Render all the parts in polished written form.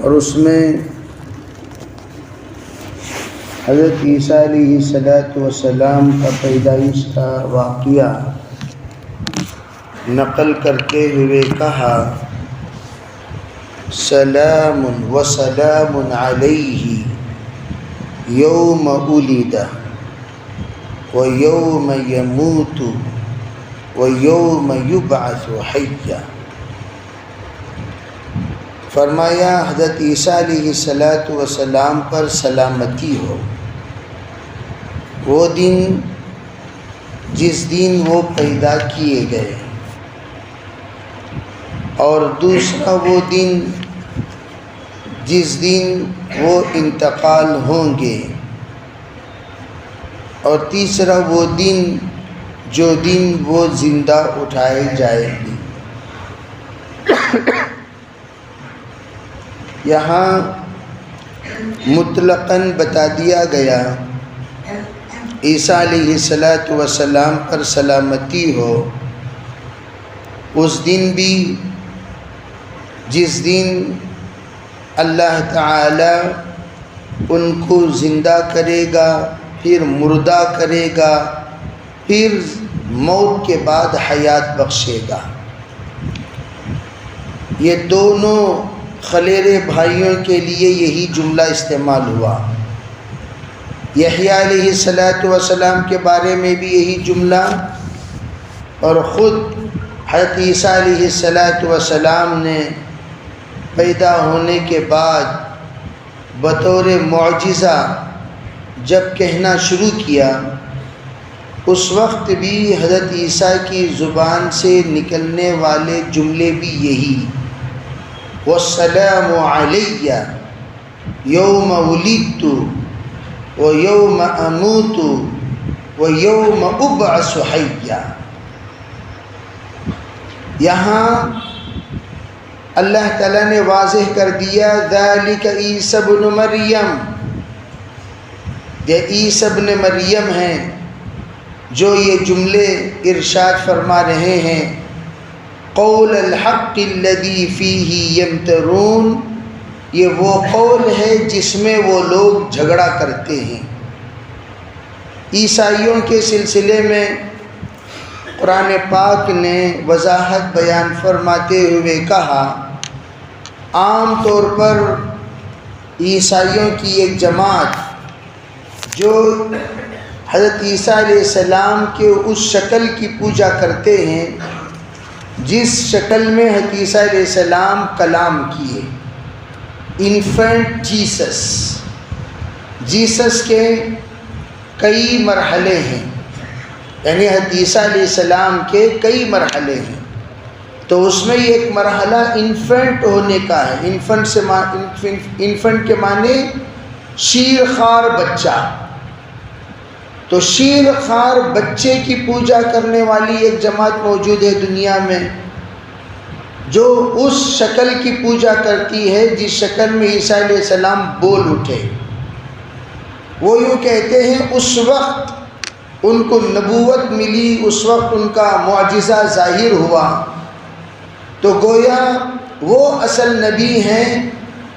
اور اس میں حضرت عیسیٰ علیہ السلام کا پیدائش کا واقعہ نقل کرتے ہوئے کہا سلام و سلام علیہ یوم ولد و یوم یموت و یوم یبعث حیا۔ فرمایا حضرت عیسیٰ علیہ السلام پر سلامتی ہو، وہ دن جس دن وہ پیدا کیے گئے، اور دوسرا وہ دن جس دن وہ انتقال ہوں گے، اور تیسرا وہ دن جو دن وہ زندہ اٹھائے جائیں گے۔ یہاں مطلقاً بتا دیا گیا عیسیٰ علیہ السلام پر سلامتی ہو، اس دن بھی جس دن اللہ تعالی ان کو زندہ کرے گا، پھر مردہ کرے گا، پھر موت کے بعد حیات بخشے گا۔ یہ دونوں خلیل بھائیوں کے لیے یہی جملہ استعمال ہوا۔ یحییٰ علیہ السلام کے بارے میں بھی یہی جملہ، اور خود حضرت عیسیٰ علیہ السلام نے پیدا ہونے کے بعد بطور معجزہ جب کہنا شروع کیا، اس وقت بھی حضرت عیسیٰ کی زبان سے نکلنے والے جملے بھی یہی، والسلام علی یوم ولدت و یوم اموت و یوم ابعث حیا۔ یہاں اللہ تعالیٰ نے واضح کر دیا ذالک عیسی ابن مریم، یہ عیسی ابن مریم ہیں جو یہ جملے ارشاد فرما رہے ہیں، قول الحق الذی فیہ یمترون، یہ وہ قول ہے جس میں وہ لوگ جھگڑا کرتے ہیں۔ عیسائیوں کے سلسلے میں قرآن پاک نے وضاحت بیان فرماتے ہوئے کہا، عام طور پر عیسائیوں کی ایک جماعت جو حضرت عیسیٰ علیہ السلام کے اس شکل کی پوجا کرتے ہیں جس شکل میں حضرت عیسیٰ علیہ السلام کلام کیے، انفینٹ جیسس کے کئی مرحلے ہیں، یعنی حضرت عیسیٰ علیہ السلام کے کئی مرحلے ہیں، تو اس میں ایک مرحلہ انفینٹ ہونے کا ہے۔ انفینٹ کے معنی شیر خوار بچہ، تو شیر خوار بچے کی پوجا کرنے والی ایک جماعت موجود ہے دنیا میں جو اس شکل کی پوجا کرتی ہے جس شکل میں عیسیٰ علیہ السلام بول اٹھے۔ وہ یوں کہتے ہیں اس وقت ان کو نبوت ملی، اس وقت ان کا معجزہ ظاہر ہوا، تو گویا وہ اصل نبی ہیں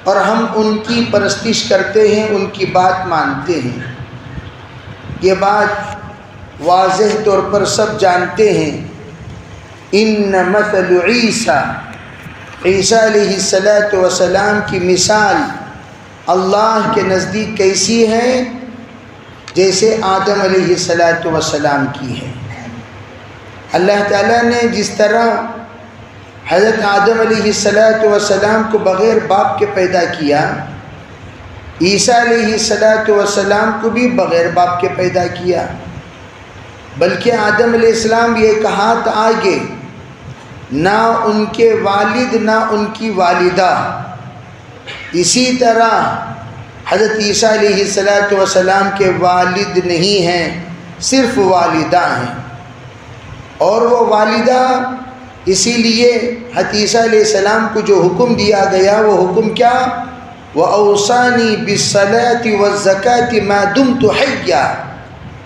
اور ہم ان کی پرستش کرتے ہیں، ان کی بات مانتے ہیں۔ یہ بات واضح طور پر سب جانتے ہیں۔ ان مثل عیسیٰ، عیسیٰ علیہ السلام کی مثال اللہ کے نزدیک کیسی ہے؟ جیسے آدم علیہ السلام کی ہے۔ اللہ تعالیٰ نے جس طرح حضرت آدم علیہ السلام کو بغیر باپ کے پیدا کیا، عیسیٰ علیہ السلام کو بھی بغیر باپ کے پیدا کیا، بلکہ آدم علیہ السلام یہ کہا تھا آگے، نہ ان کے والد نہ ان کی والدہ، اسی طرح حضرت عیسیٰ علیہ السلام کے والد نہیں ہیں، صرف والدہ ہیں، اور وہ والدہ اسی لیے حضرت عیسیٰ علیہ السلام کو جو حکم دیا گیا وہ حکم کیا؟ وَأَوْصَانِي بِالصَّلَاةِ وَالزَّكَاةِ مَا دُمْتُ حَيًّا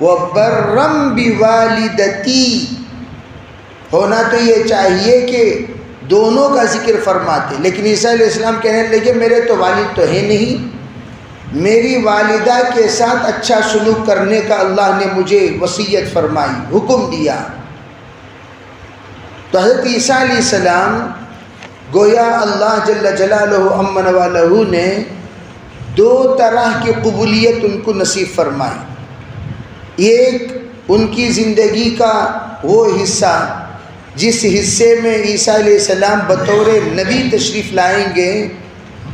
وَبَرًّا بِوَالِدَتِي۔ ہونا تو یہ چاہیے کہ دونوں کا ذکر فرماتے، لیکن عیسیٰ علیہ السلام کہنے لگے میرے تو والد تو ہے نہیں، میری والدہ کے ساتھ اچھا سلوک کرنے کا اللہ نے مجھے وصیت فرمائی، حکم دیا۔ تو حضرت عیسیٰ علیہ السلام گویا اللہ جل جلالہ امن والہ نے دو طرح کی قبولیت ان کو نصیب فرمائی۔ ایک ان کی زندگی کا وہ حصہ جس حصے میں عیسیٰ علیہ السلام بطور نبی تشریف لائیں گے،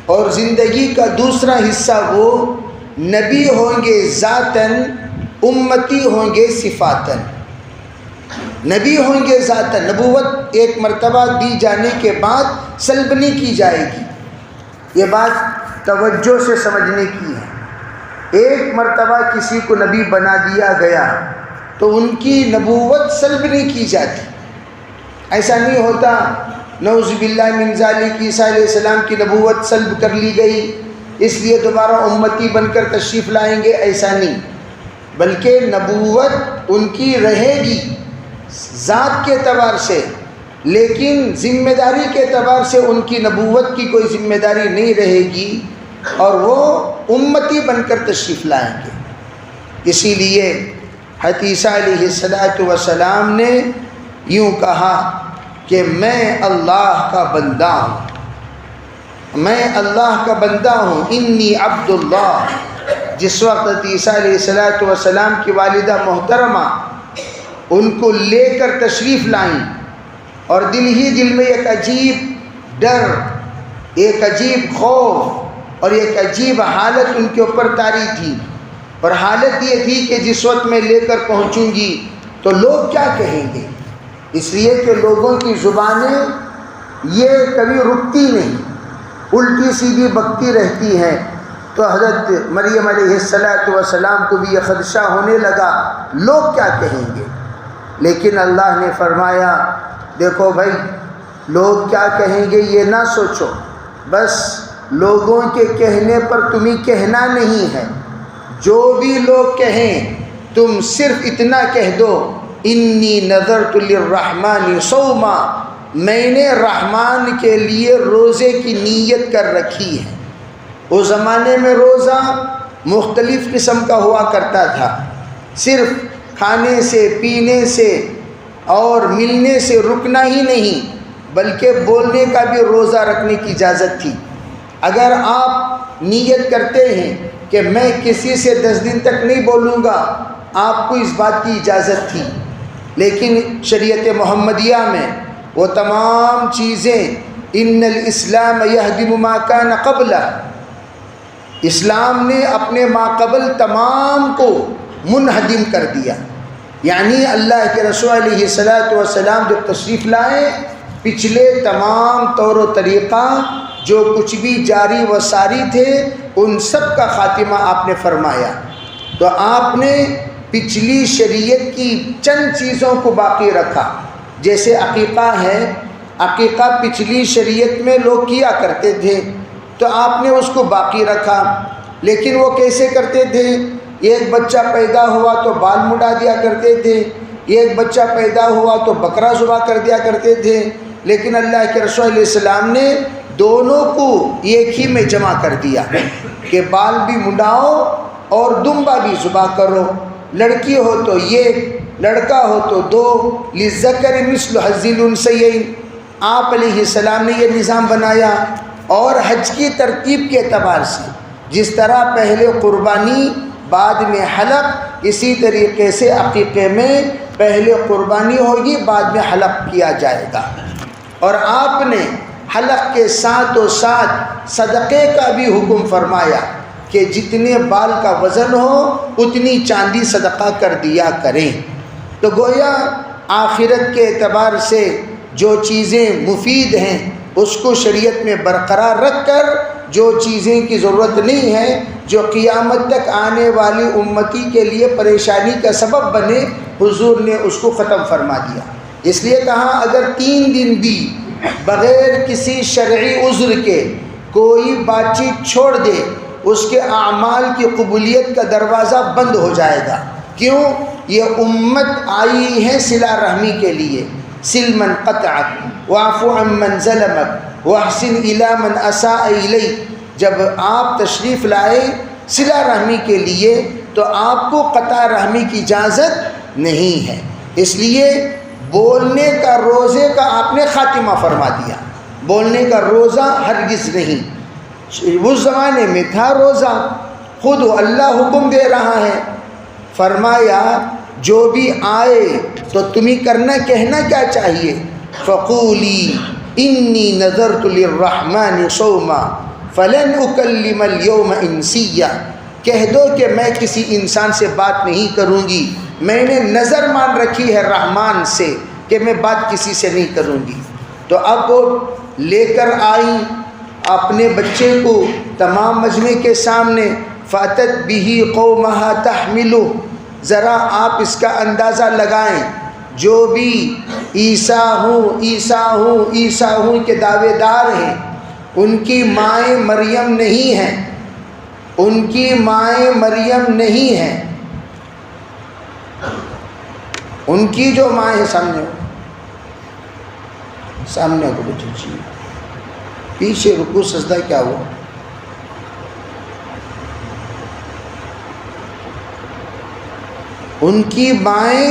اور زندگی کا دوسرا حصہ وہ نبی ہوں گے ذاتاً، امتی ہوں گے صفاتاً۔ نبی ہوں گے ذاتاً، نبوت ایک مرتبہ دی جانے کے بعد سلب نہیں کی جائے گی، یہ بات توجہ سے سمجھنے کی ہے۔ ایک مرتبہ کسی کو نبی بنا دیا گیا تو ان کی نبوت سلب نہیں کی جاتی، ایسا نہیں ہوتا نعوذ باللہ من ذالک عیسیٰ علیہ السلام کی نبوت سلب کر لی گئی اس لیے دوبارہ امتی بن کر تشریف لائیں گے، ایسا نہیں، بلکہ نبوت ان کی رہے گی ذات کے اعتبار سے، لیکن ذمہ داری کے اعتبار سے ان کی نبوت کی کوئی ذمہ داری نہیں رہے گی، اور وہ امتی بن کر تشریف لائیں گے۔ اسی لیے حضرت عیسیٰ علیہ السلام نے یوں کہا کہ میں اللہ کا بندہ ہوں، میں اللہ کا بندہ ہوں، انی عبد اللہ۔ جس وقت عیسیٰ علیہ السلام کی والدہ محترمہ ان کو لے کر تشریف لائیں، اور دل ہی دل میں ایک عجیب ڈر، ایک عجیب خوف اور ایک عجیب حالت ان کے اوپر طاری تھی، اور حالت یہ تھی کہ جس وقت میں لے کر پہنچوں گی تو لوگ کیا کہیں گے، اس لیے کہ لوگوں کی زبانیں یہ کبھی رکتی نہیں، الٹی سیدھی بکتی رہتی ہیں۔ تو حضرت مریم علیہ السلام کو بھی یہ خدشہ ہونے لگا لوگ کیا کہیں گے، لیکن اللہ نے فرمایا دیکھو بھائی، لوگ کیا کہیں گے یہ نہ سوچو، بس لوگوں کے کہنے پر تمہیں کہنا نہیں ہے، جو بھی لوگ کہیں تم صرف اتنا کہہ دو انی نذرت للرحمن صوما، میں نے رحمان کے لیے روزے کی نیت کر رکھی ہے۔ اس زمانے میں روزہ مختلف قسم کا ہوا کرتا تھا، صرف کھانے سے پینے سے اور ملنے سے رکنا ہی نہیں بلکہ بولنے کا بھی روزہ رکھنے کی اجازت تھی۔ اگر آپ نیت کرتے ہیں کہ میں کسی سے 10 دن تک نہیں بولوں گا، آپ کو اس بات کی اجازت تھی، لیکن شریعت محمدیہ میں وہ تمام چیزیں ان الاسلام یہدم ما کان قبلہ، اسلام نے اپنے ماقبل تمام کو منہدم کر دیا، یعنی اللہ کے رسول علیہ السلام جب تشریف لائے پچھلے تمام طور و طریقہ جو کچھ بھی جاری و ساری تھے ان سب کا خاتمہ آپ نے فرمایا۔ تو آپ نے پچھلی شریعت کی چند چیزوں کو باقی رکھا، جیسے عقیقہ ہے، عقیقہ پچھلی شریعت میں لوگ کیا کرتے تھے تو آپ نے اس کو باقی رکھا، لیکن وہ کیسے کرتے تھے؟ ایک بچہ پیدا ہوا تو بال مڈا دیا کرتے تھے، ایک بچہ پیدا ہوا تو بکرا ذبح کر دیا کرتے تھے، لیکن اللہ کے رسول علیہ السلام نے دونوں کو ایک ہی میں جمع کر دیا کہ بال بھی مڈاؤ اور دمبا بھی ذبح کرو، لڑکی ہو تو ایک، لڑکا ہو تو 2، للذکر مثل حظ الانثیین۔ آپ علیہ السلام نے یہ نظام بنایا، اور حج کی ترتیب کے اعتبار سے جس طرح پہلے قربانی بعد میں حلق، اسی طریقے سے عقیقے میں پہلے قربانی ہوگی بعد میں حلق کیا جائے گا۔ اور آپ نے حلق کے ساتھ و ساتھ صدقے کا بھی حکم فرمایا کہ جتنے بال کا وزن ہو اتنی چاندی صدقہ کر دیا کریں۔ تو گویا آخرت کے اعتبار سے جو چیزیں مفید ہیں اس کو شریعت میں برقرار رکھ کر، جو چیزیں کی ضرورت نہیں ہے، جو قیامت تک آنے والی امتی کے لیے پریشانی کا سبب بنے، حضور نے اس کو ختم فرما دیا۔ اس لیے کہا اگر 3 دن بھی بغیر کسی شرعی عذر کے کوئی بات چیت چھوڑ دے، اس کے اعمال کی قبولیت کا دروازہ بند ہو جائے گا۔ کیوں؟ یہ امت آئی ہے صلہ رحمی کے لیے، سل من قطعک واعف عمن ظلمک واحسن الی من اساء الیک۔ جب آپ تشریف لائے صلہ رحمی کے لیے تو آپ کو قطع رحمی کی اجازت نہیں ہے، اس لیے بولنے کا روزے کا آپ نے خاتمہ فرما دیا، بولنے کا روزہ ہرگز نہیں۔ اس زمانے میں تھا روزہ، خود اللہ حکم دے رہا ہے، فرمایا جو بھی آئے تو تمہیں کرنا کہنا کیا چاہیے، فقولی انی نذرت للرحمن صوما فلن اکلم اليوم انسیا، کہہ دو کہ میں کسی انسان سے بات نہیں کروں گی، میں نے نظر مان رکھی ہے رحمان سے کہ میں بات کسی سے نہیں کروں گی۔ تو اب وہ لے کر آئیں اپنے بچے کو تمام مجمع کے سامنے، فاتت بہ قومہا تحملہ، ذرا آپ اس کا اندازہ لگائیں، جو بھی عیسیٰ ہوں عیسیٰ ہوں عیسیٰ ہوں کے دعوے دار ہیں، ان کی مائیں مریم نہیں ہیں، ان کی مائیں مریم نہیں ہیں، ان کی جو مائیں ہیں سامنے کو بچے چاہیے، پیچھے رکوع سجدہ کیا ہوا، ان کی مائیں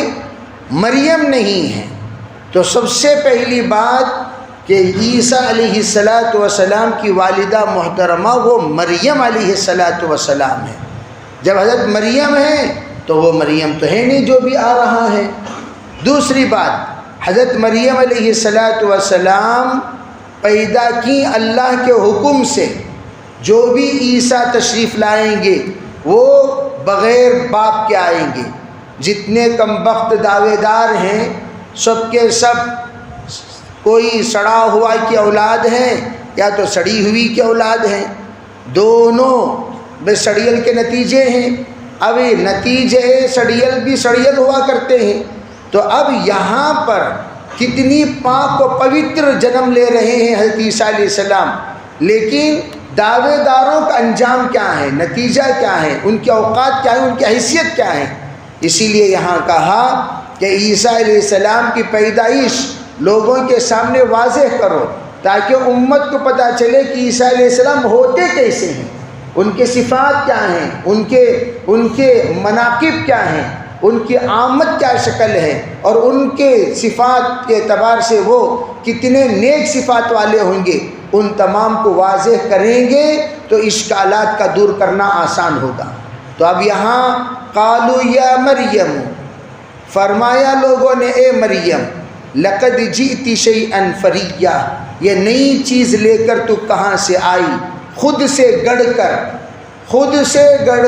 مریم نہیں ہیں۔ تو سب سے پہلی بات کہ عیسیٰ علیہ السلام کی والدہ محترمہ وہ مریم علیہ السلام ہے۔ جب حضرت مریم ہے تو وہ مریم تو ہے نہیں جو بھی آ رہا ہے۔ دوسری بات، حضرت مریم علیہ السلام پیدا کی اللہ کے حکم سے، جو بھی عیسیٰ تشریف لائیں گے وہ بغیر باپ کے آئیں گے، جتنے کم بخت دعوے دار ہیں سب کے سب کوئی سڑا ہوا کی اولاد ہے یا تو سڑی ہوئی کی اولاد ہیں، دونوں بے سڑیل کے نتیجے ہیں۔ اب نتیجے سڑیل بھی سڑیل ہوا کرتے ہیں، تو اب یہاں پر کتنی پاک و پوتر جنم لے رہے ہیں حضرت عیسیٰ علیہ السلام، لیکن دعوے داروں کا انجام کیا ہے، نتیجہ کیا ہے، ان کے اوقات کیا ہے، ان کی حیثیت کیا ہے۔ اسی لیے یہاں کہا کہ عیسیٰ علیہ السلام کی پیدائش لوگوں کے سامنے واضح کرو تاکہ امت کو پتہ چلے کہ عیسیٰ علیہ السلام ہوتے کیسے ہیں، ان کے صفات کیا ہیں، ان کے مناقب کیا ہیں، ان کی آمد کیا شکل ہے، اور ان کے صفات کے اعتبار سے وہ کتنے نیک صفات والے ہوں گے، ان تمام کو واضح کریں گے تو اشکالات کا دور کرنا آسان ہوگا۔ تو اب یہاں قالوا یا مریم، فرمایا لوگوں نے اے مریم، لقد جئت شیئا فریا، یہ نئی چیز لے کر تو کہاں سے آئی، خود سے گڑھ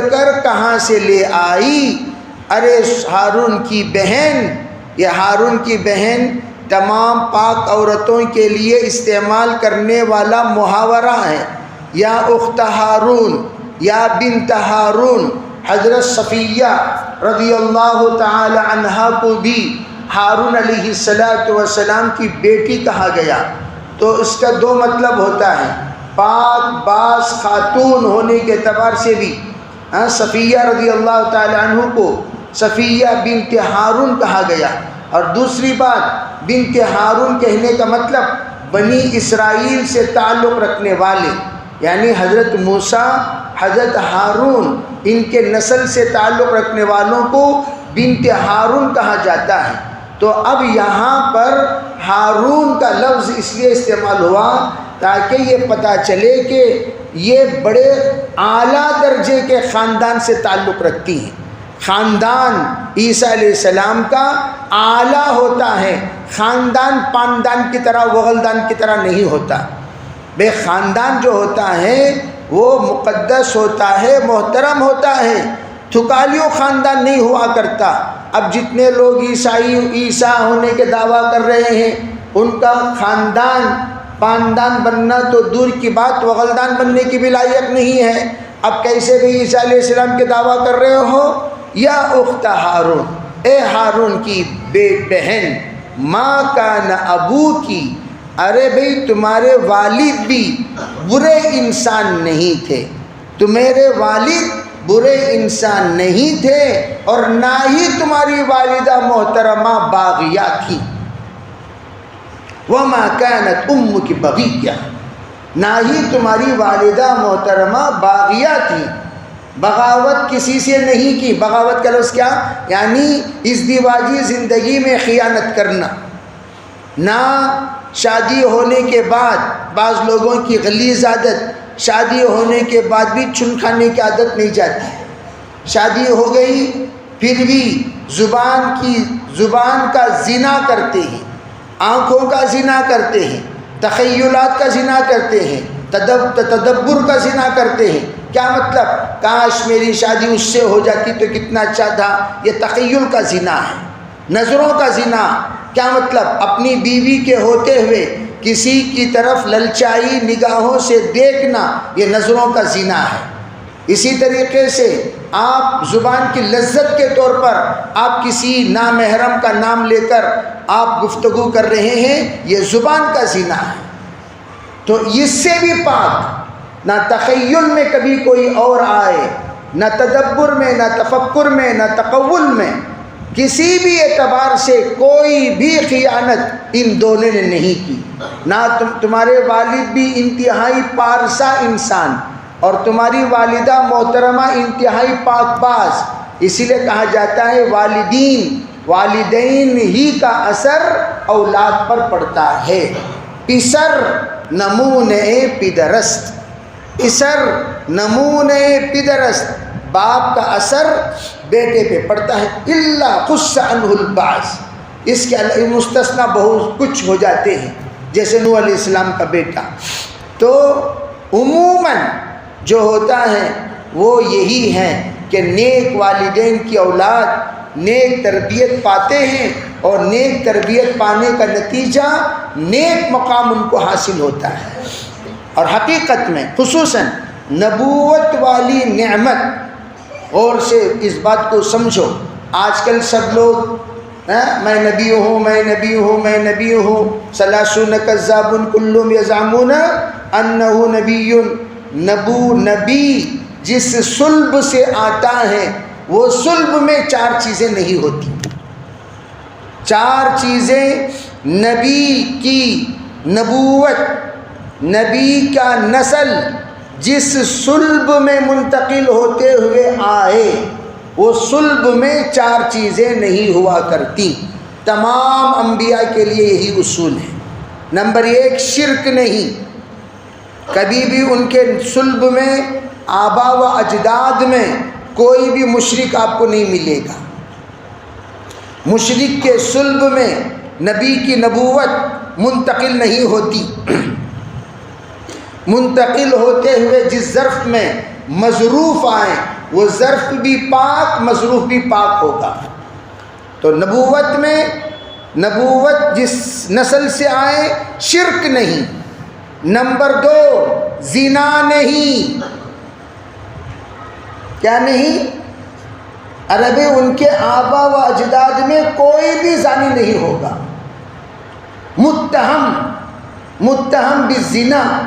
کر کہاں سے لے آئی۔ ارے ہارون کی بہن، یہ ہارون کی بہن تمام پاک عورتوں کے لیے استعمال کرنے والا محاورہ ہے، یا اخت ہارون، یا بنت ہارون۔ حضرت صفیہ رضی اللہ تعالی عنہا کو بھی ہارون علیہ السلام کی بیٹی کہا گیا، تو اس کا دو مطلب ہوتا ہے، پاک باز خاتون ہونے کے اعتبار سے بھی صفیہ رضی اللہ تعالی عنہ کو صفیہ بنت ہارون کہا گیا، اور دوسری بات بنت ہارون کہنے کا مطلب بنی اسرائیل سے تعلق رکھنے والے، یعنی حضرت موسیٰ، حضرت ہارون، ان کے نسل سے تعلق رکھنے والوں کو بنت ہارون کہا جاتا ہے۔ تو اب یہاں پر ہارون کا لفظ اس لیے استعمال ہوا تاکہ یہ پتہ چلے کہ یہ بڑے اعلیٰ درجے کے خاندان سے تعلق رکھتی ہیں۔ خاندان عیسیٰ علیہ السلام کا اعلیٰ ہوتا ہے، خاندان پاندان کی طرح وغلدان کی طرح نہیں ہوتا۔ بے خاندان جو ہوتا ہے وہ مقدس ہوتا ہے، محترم ہوتا ہے، تھکالیوں خاندان نہیں ہوا کرتا۔ اب جتنے لوگ عیسیٰ ہونے کے دعویٰ کر رہے ہیں ان کا خاندان پاندان بننا تو دور کی بات، وغلدان بننے کی بھی لائق نہیں ہے۔ اب کیسے بھی عیسیٰ علیہ السلام کے دعویٰ کر رہے ہو، یا اخت ہارون، اے ہارون کی بہن، ماں کان ابو کی، ارے بھئی تمہارے والد بھی برے انسان نہیں تھے، تمہارے والد برے انسان نہیں تھے، اور نہ ہی تمہاری والدہ محترمہ باغیہ تھی۔ وما كانت امك بغیہ، نہ ہی تمہاری والدہ محترمہ باغیہ تھی، بغاوت کسی سے نہیں کی۔ بغاوت کا لفظ کیا؟ یعنی ازدواجی زندگی میں خیانت کرنا، نہ شادی ہونے کے بعد بعض لوگوں کی غلیظ عادت، شادی ہونے کے بعد بھی چن کھانے کی عادت نہیں جاتی، شادی ہو گئی پھر بھی زبان کا زنا کرتے ہیں، آنکھوں کا زنا کرتے ہیں، تخیلات کا زنا کرتے ہیں، تدبر کا زنا کرتے ہیں۔ کیا مطلب؟ کاش میری شادی اس سے ہو جاتی تو کتنا اچھا تھا۔ یہ تخیل کا زنا ہے، نظروں کا زنا۔ کیا مطلب؟ اپنی بیوی کے ہوتے ہوئے کسی کی طرف للچائی نگاہوں سے دیکھنا، یہ نظروں کا زنا ہے۔ اسی طریقے سے آپ زبان کی لذت کے طور پر آپ کسی نامحرم کا نام لے کر آپ گفتگو کر رہے ہیں، یہ زبان کا زنا ہے۔ تو اس سے بھی پاک، نہ تخیل میں کبھی کوئی اور آئے، نہ تدبر میں، نہ تفکر میں، نہ تقول میں، کسی بھی اعتبار سے کوئی بھی خیانت ان دونوں نے نہیں کی۔ نہ تمہارے والد بھی انتہائی پارسا انسان اور تمہاری والدہ محترمہ انتہائی پاک باز۔ اسی لیے کہا جاتا ہے والدین ہی کا اثر اولاد پر پڑتا ہے۔ پسر نمونِ پدرست، پسر نمونِ پدرست، باپ کا اثر بیٹے پہ پڑتا ہے۔ الا قص عنہ البعث، اس کے علاوہ مستثنا بہت کچھ ہو جاتے ہیں، جیسے نوح علیہ السلام کا بیٹا۔ تو عموماً جو ہوتا ہے وہ یہی ہے کہ نیک والدین کی اولاد نیک تربیت پاتے ہیں، اور نیک تربیت پانے کا نتیجہ نیک مقام ان کو حاصل ہوتا ہے۔ اور حقیقت میں خصوصاً نبوت والی نعمت، اور سے اس بات کو سمجھو، آج کل سب لوگ میں نبی ہوں، میں نبی ہوں، میں نبی ہوں، ثلاثون کذاب کلهم یزعمون انہ نبی۔ نبی جس صلب سے آتا ہے وہ صلب میں چار چیزیں نہیں ہوتی۔ چار چیزیں نبی کی نبوت، نبی کا نسل جس صلب میں منتقل ہوتے ہوئے آئے، وہ صلب میں چار چیزیں نہیں ہوا کرتی۔ تمام انبیاء کے لیے یہی اصول ہے۔ نمبر 1، شرک نہیں، کبھی بھی ان کے صلب میں، آبا و اجداد میں کوئی بھی مشرک آپ کو نہیں ملے گا۔ مشرک کے صلب میں نبی کی نبوت منتقل نہیں ہوتی۔ منتقل ہوتے ہوئے جس ظرف میں مظروف آئیں، وہ ظرف بھی پاک، مظروف بھی پاک ہوگا۔ تو نبوت میں، نبوت جس نسل سے آئے، شرک نہیں۔ نمبر 2، زنا نہیں۔ کیا نہیں؟ عربی ان کے آبا و اجداد میں کوئی بھی زانی نہیں ہوگا۔ متہم بالزنا،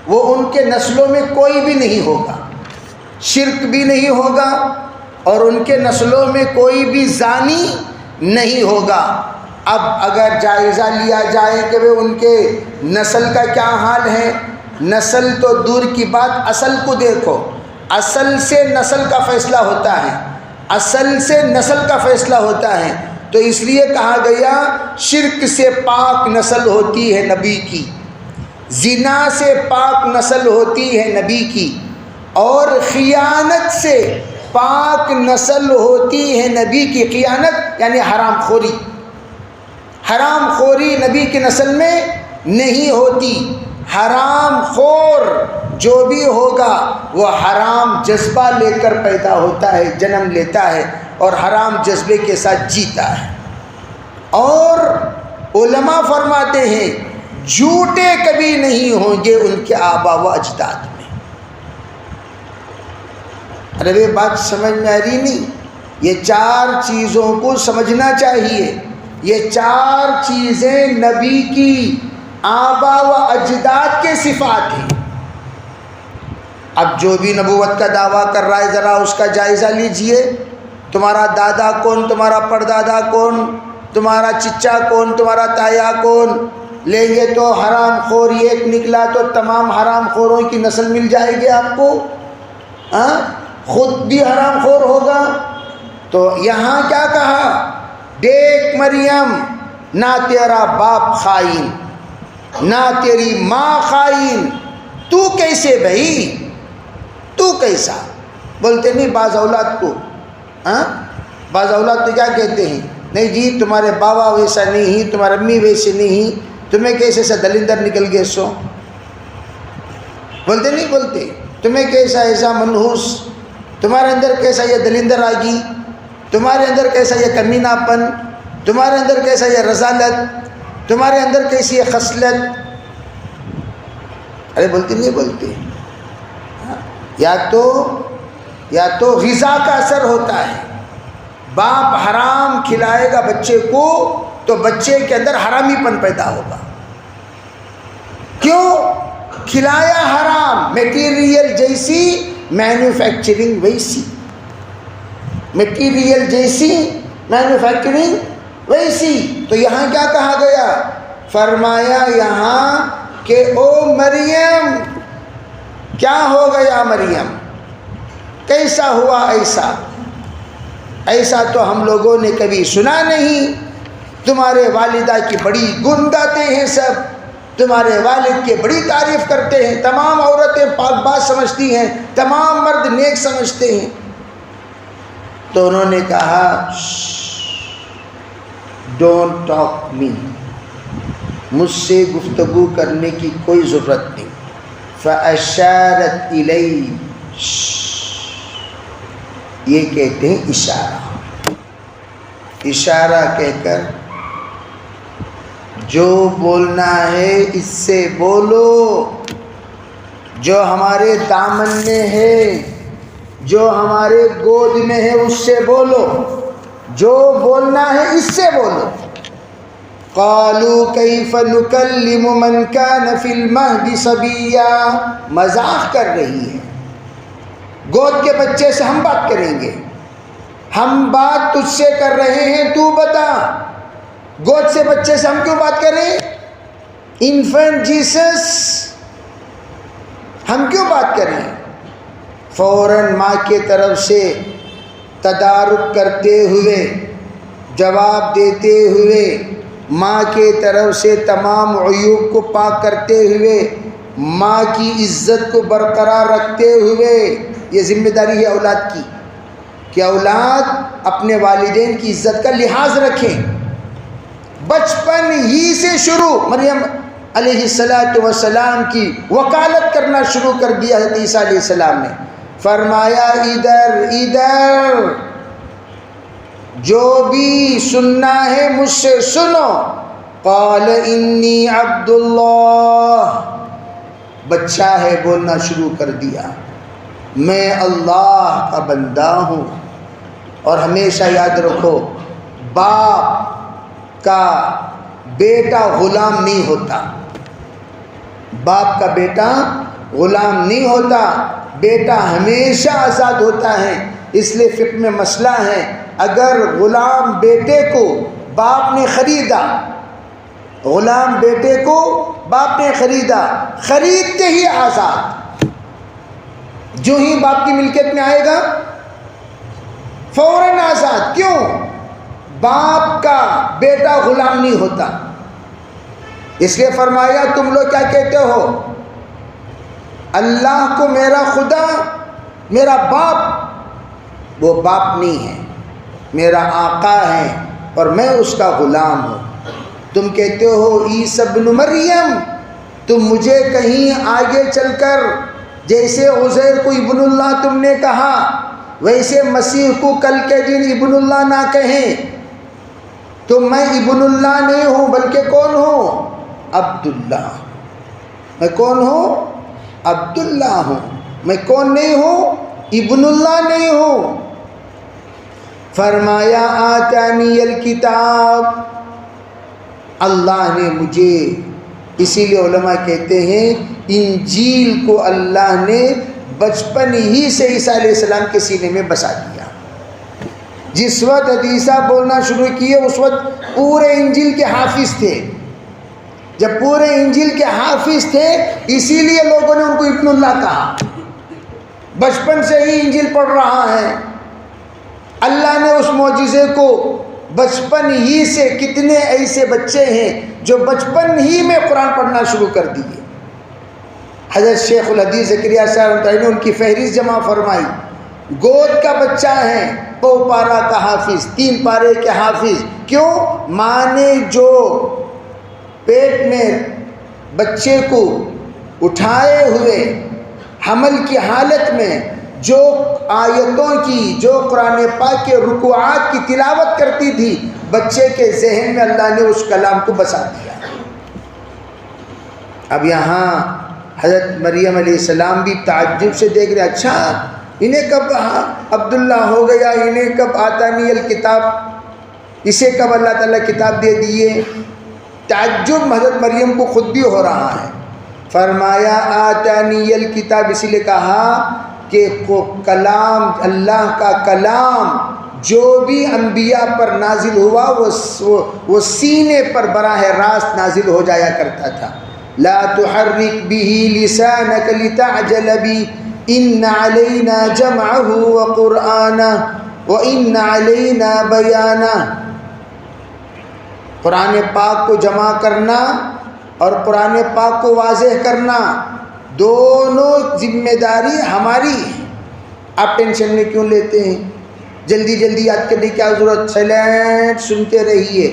وہ ان کے نسلوں میں کوئی بھی نہیں ہوگا۔ شرک بھی نہیں ہوگا، اور ان کے نسلوں میں کوئی بھی زانی نہیں ہوگا۔ اب اگر جائزہ لیا جائے کہ وہ ان کے نسل کا کیا حال ہے، نسل تو دور کی بات، اصل کو دیکھو۔ اصل سے نسل کا فیصلہ ہوتا ہے، اصل سے نسل کا فیصلہ ہوتا ہے۔ تو اس لیے کہا گیا شرک سے پاک نسل ہوتی ہے نبی کی، زنا سے پاک نسل ہوتی ہے نبی کی، اور خیانت سے پاک نسل ہوتی ہے نبی کی۔ خیانت یعنی حرام خوری، حرام خوری نبی کی نسل میں نہیں ہوتی۔ حرام خور جو بھی ہوگا وہ حرام جذبہ لے کر پیدا ہوتا ہے، جنم لیتا ہے، اور حرام جذبے کے ساتھ جیتا ہے۔ اور علماء فرماتے ہیں جھوٹے کبھی نہیں ہوں گے ان کے آبا و اجداد میں۔ ارے یہ بات سمجھ میں آ رہی نہیں؟ یہ چار چیزوں کو سمجھنا چاہیے۔ یہ چار چیزیں نبی کی آبا و اجداد کے صفات ہیں۔ اب جو بھی نبوت کا دعویٰ کر رہا ہے ذرا اس کا جائزہ لیجئے۔ تمہارا دادا کون، تمہارا پردادا کون، تمہارا چچا کون، تمہارا تایا کون، لیں گے تو حرام خور ایک نکلا تو تمام حرام خوروں کی نسل مل جائے گی آپ کو، خود بھی حرام خور ہوگا۔ تو یہاں کیا کہا، دیکھ مریم، نہ تیرا باپ خائن نہ تیری ماں خائن، تو کیسے بھائی، تو کیسا؟ بولتے نہیں بعض اولاد کو، بعض اولاد تو کیا کہتے ہیں، نہیں جی تمہارے بابا ویسا نہیں، تمہاری امی ویسے نہیں، تمہیں کیسے ایسا دلندر نکل گئے سو؟ بولتے نہیں بولتے، تمہیں کیسا ایسا منحوس، تمہارے اندر کیسا یہ دلندر آ گئی، تمہارے اندر کیسا یہ کمینہ پن، تمہارے اندر کیسا یہ رذالت، تمہارے اندر کیسی یہ خصلت؟ ارے بولتے نہیں بولتے، یا تو غذا کا اثر ہوتا ہے، باپ حرام کھلائے گا بچے کو تو بچے کے اندر حرامی پن پیدا ہوگا۔ کیوں؟ کھلایا حرام، میٹیریل جیسی مینوفیکچرنگ ویسی، میٹیریل جیسی مینوفیکچرنگ ویسی۔ تو یہاں کیا کہا گیا، فرمایا یہاں کہ او مریم، کیا ہو گیا مریم، کیسا ہوا ایسا؟ ایسا تو ہم لوگوں نے کبھی سنا نہیں، تمہارے والدہ کی بڑی گن گاتے ہیں سب، تمہارے والد کی بڑی تعریف کرتے ہیں، تمام عورتیں پاک باز سمجھتی ہیں، تمام مرد نیک سمجھتے ہیں۔ تو انہوں نے کہا ڈونٹ ٹاک می، مجھ سے گفتگو کرنے کی کوئی ضرورت نہیں۔ فَأَشَارَتْ إِلَيْهِ، یہ کہتے ہیں اشارہ، اشارہ کہہ کر جو بولنا ہے اس سے بولو، جو ہمارے دامن میں ہے، جو ہمارے گود میں ہے اس سے بولو، جو بولنا ہے اس سے بولو۔ قالوا کیف نکلم من کان فی المہد صبیا، مذاق کر رہی ہے، گود کے بچے سے ہم بات کریں گے، ہم بات تجھ سے کر رہے ہیں، تو بتا گود سے بچے سے ہم کیوں بات کریں؟ انفنٹ جیسس ہم کیوں بات کریں؟ فوراً ماں کے طرف سے تدارک کرتے ہوئے، جواب دیتے ہوئے، ماں کے طرف سے تمام عیوب کو پاک کرتے ہوئے، ماں کی عزت کو برقرار رکھتے ہوئے، یہ ذمہ داری ہے اولاد کی کہ اولاد اپنے والدین کی عزت کا لحاظ رکھیں۔ بچپن ہی سے شروع مریم علیہ السلام کی وکالت کرنا شروع کر دیا حضرت عیسیٰ علیہ السلام نے، فرمایا ادھر جو بھی سننا ہے مجھ سے سنو۔ قال انی عبد اللہ، بچہ ہے بولنا شروع کر دیا، میں اللہ کا بندہ ہوں۔ اور ہمیشہ یاد رکھو، باپ کا بیٹا غلام نہیں ہوتا، باپ کا بیٹا غلام نہیں ہوتا، بیٹا ہمیشہ آزاد ہوتا ہے۔ اس لیے فقہ میں مسئلہ ہے، اگر غلام بیٹے کو باپ نے خریدا، غلام بیٹے کو باپ نے خریدا، خریدتے ہی آزاد، جو ہی باپ کی ملکیت میں آئے گا فوراً آزاد۔ کیوں؟ باپ کا بیٹا غلام نہیں ہوتا۔ اس لیے فرمایا تم لوگ کیا کہتے ہو، اللہ کو میرا خدا میرا باپ، وہ باپ نہیں ہے، میرا آقا ہے اور میں اس کا غلام ہوں۔ تم کہتے ہو عیسی ابن مریم، تم مجھے کہیں آگے چل کر جیسے عزیر کو ابن اللہ تم نے کہا، ویسے مسیح کو کل کے دن ابن اللہ نہ کہیں، تو میں ابن اللہ نہیں ہوں بلکہ کون ہوں؟ عبداللہ۔ میں کون ہوں؟ عبداللہ ہوں۔ میں کون نہیں ہوں؟ ابن اللہ نہیں ہوں۔ فرمایا آتانی الکتاب، اللہ نے مجھے، اسی لیے علماء کہتے ہیں انجیل کو اللہ نے بچپن ہی سے عیسیٰ علیہ السلام کے سینے میں بسا دیا۔ جس وقت عیسیٰ بولنا شروع کیے اس وقت پورے انجیل کے حافظ تھے، جب پورے انجیل کے حافظ تھے اسی لیے لوگوں نے ان کو ابن اللہ کہا. بچپن سے ہی انجیل پڑھ رہا ہے. اللہ نے اس معجزے کو بچپن ہی سے، کتنے ایسے بچے ہیں جو بچپن ہی میں قرآن پڑھنا شروع کر دیے. حضرت شیخ الحدیث زکریا صاحب نے ان کی فہرست جمع فرمائی. گود کا بچہ ہے، پو پارا کا حافظ، 3 پارے کے حافظ. کیوں؟ ماں نے جو پیٹ میں بچے کو اٹھائے ہوئے حمل کی حالت میں جو آیتوں کی، جو قرآن پاک کے رکوعات کی تلاوت کرتی تھی، بچے کے ذہن میں اللہ نے اس کلام کو بسا دیا. اب یہاں حضرت مریم علیہ السلام بھی تعجب سے دیکھ رہے، اچھا انہیں کب عبداللہ ہو گیا، انہیں کب آتانی الکتاب، اسے کب اللہ تعالیٰ کتاب دے دیے. تعجب حضرت مریم کو خود بھی ہو رہا ہے. فرمایا آتانی الکتاب، اسی لیے کہا کہ کلام، اللہ کا کلام جو بھی انبیاء پر نازل ہوا وہ سینے پر براہ راست نازل ہو جایا کرتا تھا. لا تحرک به لسانك لتعجل به ان علینا جمعه وقرآنه وان علینا بیانه. قرآن پاک کو جمع کرنا اور قرآن پاک کو واضح کرنا دونوں ذمہ داری ہماری ہے. آپ ٹینشن میں کیوں لیتے ہیں؟ جلدی جلدی یاد کرنے کی کیا ضرورت؟ سائلنٹ سنتے رہیے.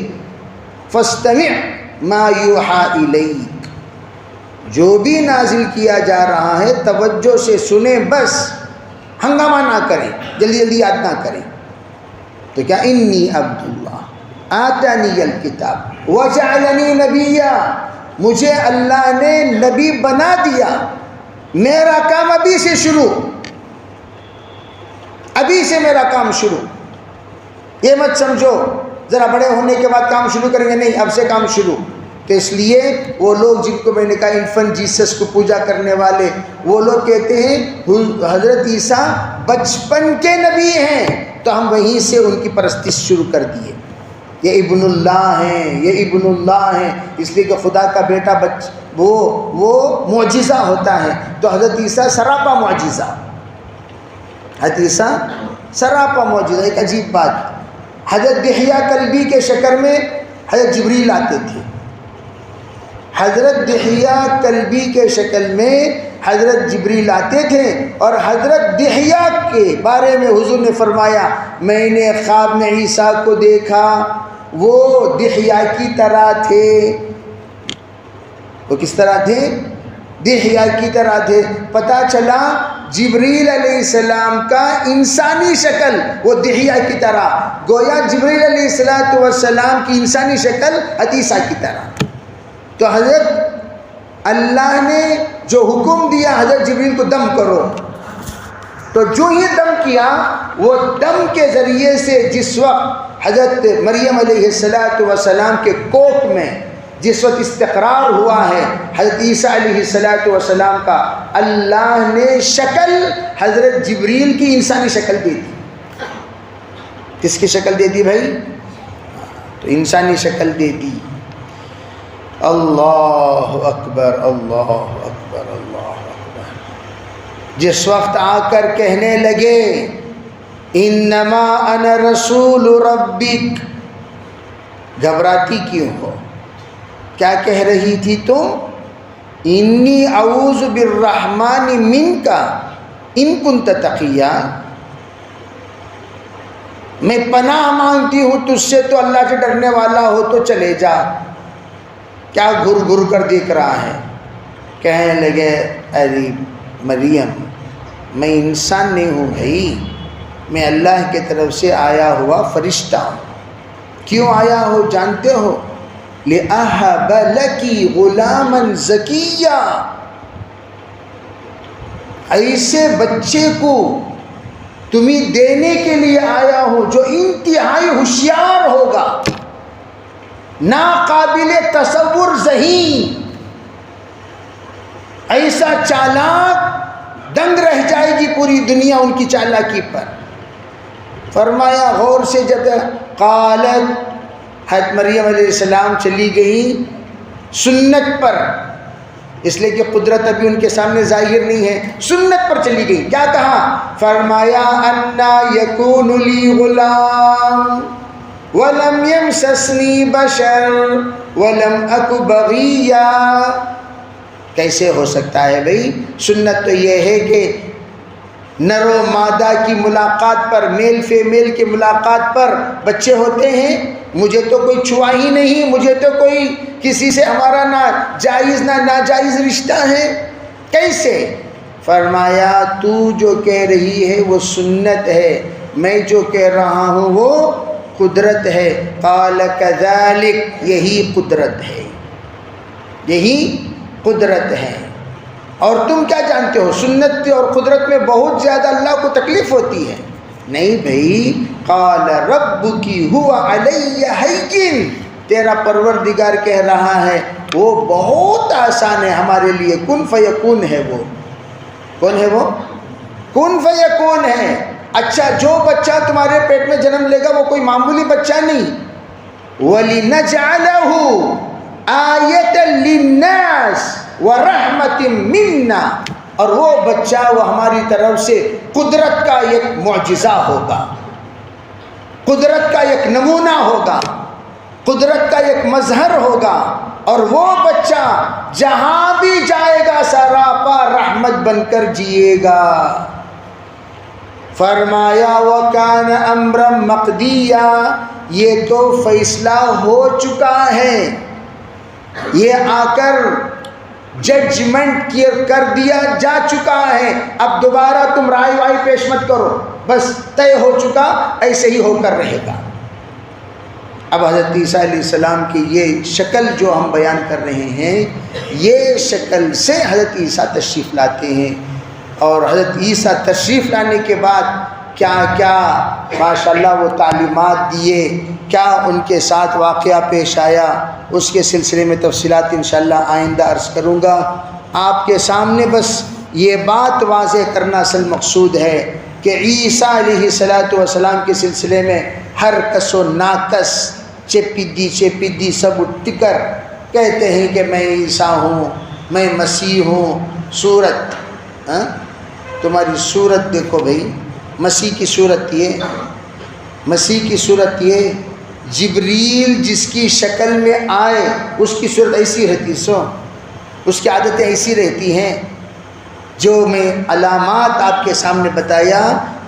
فاستمع ما یوحی الیک، جو بھی نازل کیا جا رہا ہے توجہ سے سنیں، بس ہنگامہ نہ کریں، جلدی جلدی یاد نہ کریں. تو کیا انی عبداللہ آتانی الکتاب وجعلنی نبیا، مجھے اللہ نے نبی بنا دیا. میرا کام ابھی سے شروع، ابھی سے میرا کام شروع. یہ مت سمجھو ذرا بڑے ہونے کے بعد کام شروع کریں گے، نہیں، اب سے کام شروع. تو اس لیے وہ لوگ جن کو میں نے کہا انفنٹ جیسس کو پوجا کرنے والے، وہ لوگ کہتے ہیں حضرت عیسیٰ بچپن کے نبی ہیں، تو ہم وہیں سے ان کی پرستش شروع کر دیے. یہ ابن اللہ ہیں، یہ ابن اللہ ہیں، اس لیے کہ خدا کا بیٹا وہ معجزہ ہوتا ہے. تو حضرت عیسیٰ سراپا معجزہ، حضرت عیسیٰ سراپا معجزہ. ایک عجیب بات، حضرت دحیہ کلبی کے شکل میں حضرت جبریل آتے تھے. حضرت دحیہ کلبی کے شکل میں حضرت جبریل آتے تھے، اور حضرت دحیہ کے بارے میں حضور نے فرمایا میں نے خواب میں عیسیٰ کو دیکھا، وہ دحیہ کی طرح تھے. وہ کس طرح تھے؟ دحیہ کی طرح تھے. پتہ چلا جبریل علیہ السلام کا انسانی شکل وہ دحیہ کی طرح، گویا جبریل علیہ السلام کی انسانی شکل عیسیٰ کی طرح. تو حضرت اللہ نے جو حکم دیا حضرت جبریل کو دم کرو، تو جو ہی دم کیا، وہ دم کے ذریعے سے جس وقت حضرت مریم علیہ السلام کے کوکھ میں جس وقت استقرار ہوا ہے حضرت عیسیٰ علیہ السلام کا، اللہ نے شکل حضرت جبریل کی انسانی شکل دے دی. کس کی شکل دے دی بھائی؟ تو انسانی شکل دے دی. اللہ اکبر، اللہ اکبر، اللہ اکبر. جس وقت آ کر کہنے لگے انما انا رسول ربک، گھبراتی کیوں ہو؟ کیا کہہ رہی تھی تم؟ انی اعوذ بالرحمن منک ان کنت تقیا، میں پناہ مانگتی ہوں تجھ سے، تو اللہ سے ڈرنے والا ہو تو چلے جا. کیا گھر گھر کر دیکھ رہا ہے؟ کہنے لگے ارے مریم، میں انسان نہیں ہوں بھائی، میں اللہ کی طرف سے آیا ہوا فرشتہ ہوں. کیوں آیا ہو جانتے ہو؟ لِأَهَبَ لَكِ غُلَامًا زَكِيًّا، ایسے بچے کو تمہیں دینے کے لیے آیا ہوں جو انتہائی ہوشیار ہوگا، ناقابل تصور ذہین، ایسا چالاک دنگ رہ جائے گی پوری دنیا ان کی چالاکی پر. فرمایا غور سے جب قالت، حضرت مریم علیہ السلام چلی گئی سنت پر، اس لیے کہ قدرت ابھی ان کے سامنے ظاہر نہیں ہے، سنت پر چلی گئی. کیا کہا؟ فرمایا انا یکون لی غلام ولم یمسسنی بشر ولم اک بغیا. کیسے ہو سکتا ہے بھئی؟ سنت تو یہ ہے کہ نر و مادہ کی ملاقات پر، میل فیمیل کی ملاقات پر بچے ہوتے ہیں. مجھے تو کوئی چھوا ہی نہیں، مجھے تو کوئی کسی سے ہمارا نہ جائز نہ ناجائز رشتہ ہے، کیسے؟ فرمایا تو جو کہہ رہی ہے وہ سنت ہے، میں جو کہہ رہا ہوں وہ قدرت ہے. قال کذالک، یہی قدرت ہے، یہی قدرت ہے. اور تم کیا جانتے ہو سنت اور قدرت میں بہت زیادہ اللہ کو تکلیف ہوتی ہے. نہیں بھائی، قال ربکی هو علی ہین، تیرا پروردگار کہہ رہا ہے وہ بہت آسان ہے ہمارے لیے. کن فیکون ہے وہ، کون ہے وہ؟ کن فیکون ہے. اچھا، جو بچہ تمہارے پیٹ میں جنم لے گا وہ کوئی معمولی بچہ نہیں. وَلِنَجْعَلَهُ آیَةً لِلنَّاسِ وَرَحْمَةٍ مِنَّا، اور وہ بچہ وہ ہماری طرف سے قدرت کا ایک معجزہ ہوگا، قدرت کا ایک نمونہ ہوگا، قدرت کا ایک مظہر ہوگا. اور وہ بچہ جہاں بھی جائے گا سراپا رحمت بن کر جیے گا. فرمایا وَكَانَ أَمْرًا مَقْدِيًّا، یہ تو فیصلہ ہو چکا ہے، یہ آ کر ججمنٹ کر دیا جا چکا ہے. اب دوبارہ تم رائے وائی پیش مت کرو، بس طے ہو چکا، ایسے ہی ہو کر رہے گا. اب حضرت عیسیٰ علیہ السلام کی یہ شکل جو ہم بیان کر رہے ہیں، یہ شکل سے حضرت عیسیٰ تشریف لاتے ہیں. اور حضرت عیسیٰ تشریف لانے کے بعد کیا کیا ماشاءاللہ وہ تعلیمات دیے، کیا ان کے ساتھ واقعہ پیش آیا، اس کے سلسلے میں تفصیلات انشاءاللہ آئندہ عرض کروں گا. آپ کے سامنے بس یہ بات واضح کرنا اصل مقصود ہے کہ عیسیٰ علیہ السلام کے سلسلے میں ہر کس و ناکس، چپیدی سب اٹھ کر کہتے ہیں کہ میں عیسیٰ ہوں، میں مسیح ہوں. صورت تمہاری صورت دیکھو بھائی، مسیح کی صورت یہ، مسیح کی صورت یہ، جبریل جس کی شکل میں آئے اس کی صورت ایسی رہتی، اس کی عادتیں ایسی رہتی ہیں. جو میں علامات آپ کے سامنے بتایا،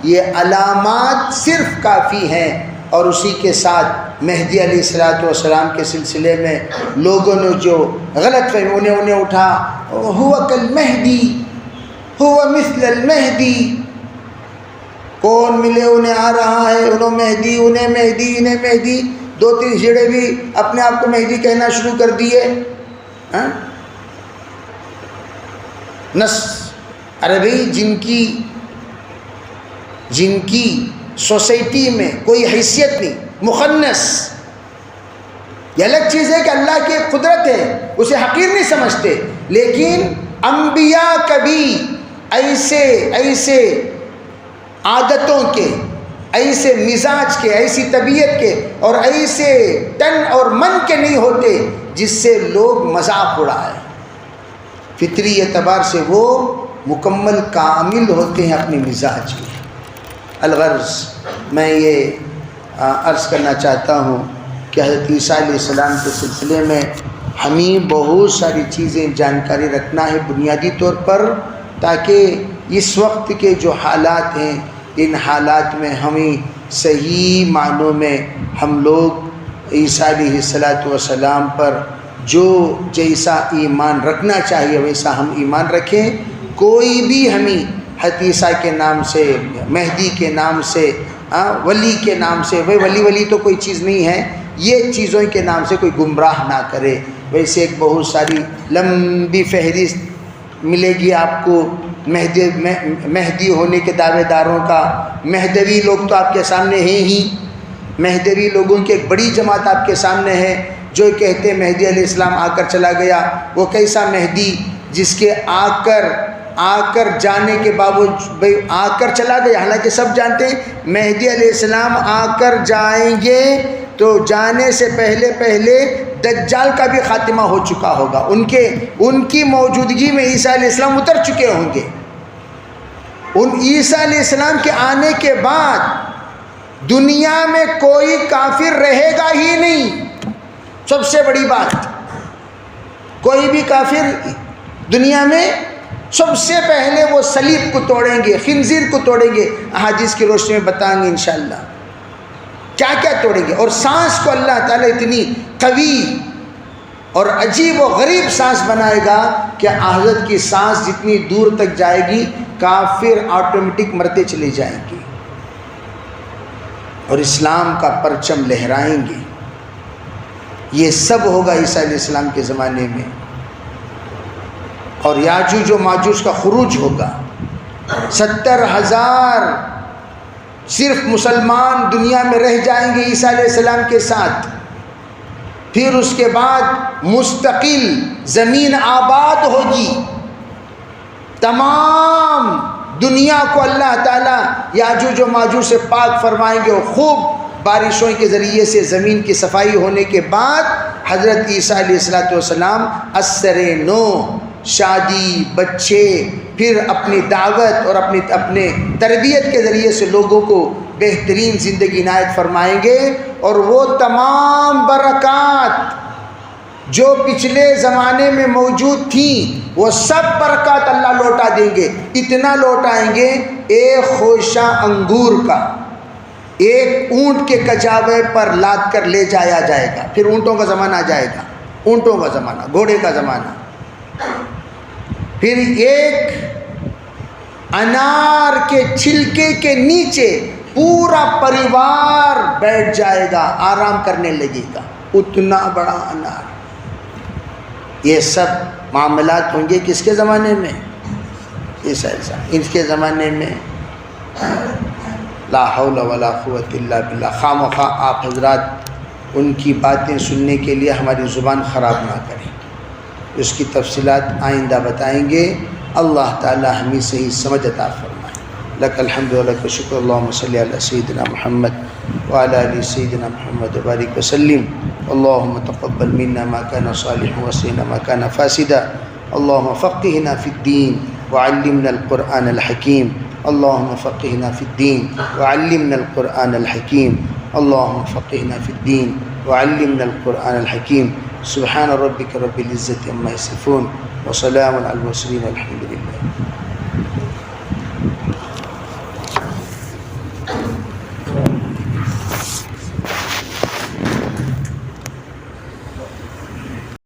یہ علامات صرف کافی ہیں. اور اسی کے ساتھ مہدی علیہ السلام کے سلسلے میں لوگوں نے جو غلط فہمی انہیں اٹھا، ہوا کالمہدی، ہوا مثل المہدی، کون ملے انہیں آ رہا ہے، انہیں مہدی، انہیں مہدی، انہیں مہدی. 2-3 جڑے بھی اپنے آپ کو مہدی کہنا شروع کر دیے. نس ارے بھائی، جن کی سوسائٹی میں کوئی حیثیت نہیں، مخنث. یہ الگ چیز ہے کہ اللہ کی قدرت ہے، اسے حقیر نہیں سمجھتے، لیکن انبیاء کبھی ایسے عادتوں کے، ایسے مزاج کے، ایسی طبیعت کے اور ایسے تن اور من کے نہیں ہوتے جس سے لوگ مذاق اڑائیں. فطری اعتبار سے وہ مکمل کامل ہوتے ہیں اپنے مزاج میں. الغرض میں یہ عرض کرنا چاہتا ہوں کہ حضرت عیسیٰ علیہ السلام کے سلسلے میں ہمیں بہت ساری چیزیں جانکاری رکھنا ہے بنیادی طور پر، تاکہ اس وقت کے جو حالات ہیں ان حالات میں ہمیں صحیح معنوں میں ہم لوگ عیسیٰ علیہ السلام پر جو جیسا ایمان رکھنا چاہیے ویسا ہم ایمان رکھیں. کوئی بھی ہمیں حضرت عیسیٰ کے نام سے، مہدی کے نام سے، ولی کے نام سے، ولی تو کوئی چیز نہیں ہے، یہ چیزوں کے نام سے کوئی گمراہ نہ کرے. ویسے ایک بہت ساری لمبی فہرست ملے گی آپ کو مہدی ہونے کے دعوے داروں کا. مہدوی لوگ تو آپ کے سامنے ہیں ہی، مہدوی لوگوں کی ایک بڑی جماعت آپ کے سامنے ہے جو کہتے ہیں مہدی علیہ السلام آ کر چلا گیا. وہ کیسا مہدی جس کے آ کر جانے کے باوجود آ کر چلا گیا. حالانکہ سب جانتے ہیں مہدی علیہ السلام آ کر جائیں گے تو جانے سے پہلے پہلے دجال کا بھی خاتمہ ہو چکا ہوگا، ان کی موجودگی میں عیسیٰ علیہ السلام اتر چکے ہوں گے۔ ان عیسیٰ علیہ السلام کے آنے کے بعد دنیا میں کوئی کافر رہے گا ہی نہیں۔ سب سے بڑی بات، کوئی بھی کافر دنیا میں، سب سے پہلے وہ صلیب کو توڑیں گے، خنزیر کو توڑیں گے، احادیث کی روشنی میں بتائیں گے انشاءاللہ کیا کیا توڑیں گے۔ اور سانس کو اللہ تعالیٰ اتنی قوی اور عجیب و غریب سانس بنائے گا کہ حضرت کی سانس جتنی دور تک جائے گی کافر آٹومیٹک مرتے چلے جائیں گے اور اسلام کا پرچم لہرائیں گے۔ یہ سب ہوگا عیسیٰ علیہ السلام کے زمانے میں۔ اور یاجوج و ماجوج کا خروج ہوگا، 70,000 صرف مسلمان دنیا میں رہ جائیں گے عیسیٰ علیہ السلام کے ساتھ۔ پھر اس کے بعد مستقل زمین آباد ہوگی، تمام دنیا کو اللہ تعالیٰ یاجوج و ماجوج سے پاک فرمائیں گے، اور خوب بارشوں کے ذریعے سے زمین کی صفائی ہونے کے بعد حضرت عیسیٰ علیہ السلام اثر نو، شادی، بچے، پھر اپنی دعوت اور اپنے تربیت کے ذریعے سے لوگوں کو بہترین زندگی عنایت فرمائیں گے، اور وہ تمام برکات جو پچھلے زمانے میں موجود تھیں وہ سب برکات اللہ لوٹا دیں گے۔ اتنا لوٹائیں گے، ایک خوشہ انگور کا ایک اونٹ کے کچاوے پر لاد کر لے جایا جائے گا۔ پھر اونٹوں کا زمانہ آ جائے گا، اونٹوں کا زمانہ، گھوڑے کا زمانہ۔ پھر ایک انار کے چھلکے کے نیچے پورا پریوار بیٹھ جائے گا، آرام کرنے لگے گا، اتنا بڑا انار۔ یہ سب معاملات ہوں گے کس کے زمانے میں؟ عیسیٰ علیہ السلام۔ ان کے زمانے میں لا حول ولا قوت الا باللہ۔ خواہ مخواہ آپ حضرات ان کی باتیں سننے کے لیے ہماری زبان خراب نہ کریں، اس کی تفصیلات آئندہ بتائیں گے۔ اللہ تعالی ہمیں صحیح سمجھ عطا فرمائے۔ لک الحمد و لک الشکر، اللہم صلی علی سیدنا محمد وعلی آل سیدنا محمد وبارک وسلم۔ اللہم تقبل منا ما کان صالحا وصینا ما کان فاسدا، اللہم فقہنا فی الدین وعلمنا القرآن الحکیم، اللہم فقہنا فی الدین وعلمنا القرآن الحکیم، اللہم فقہنا فی الدین وعلمنا القرآن الحکیم۔ سبحان ربک رب العزت عما یصفون وسلام علی المرسلین والحمد للہ۔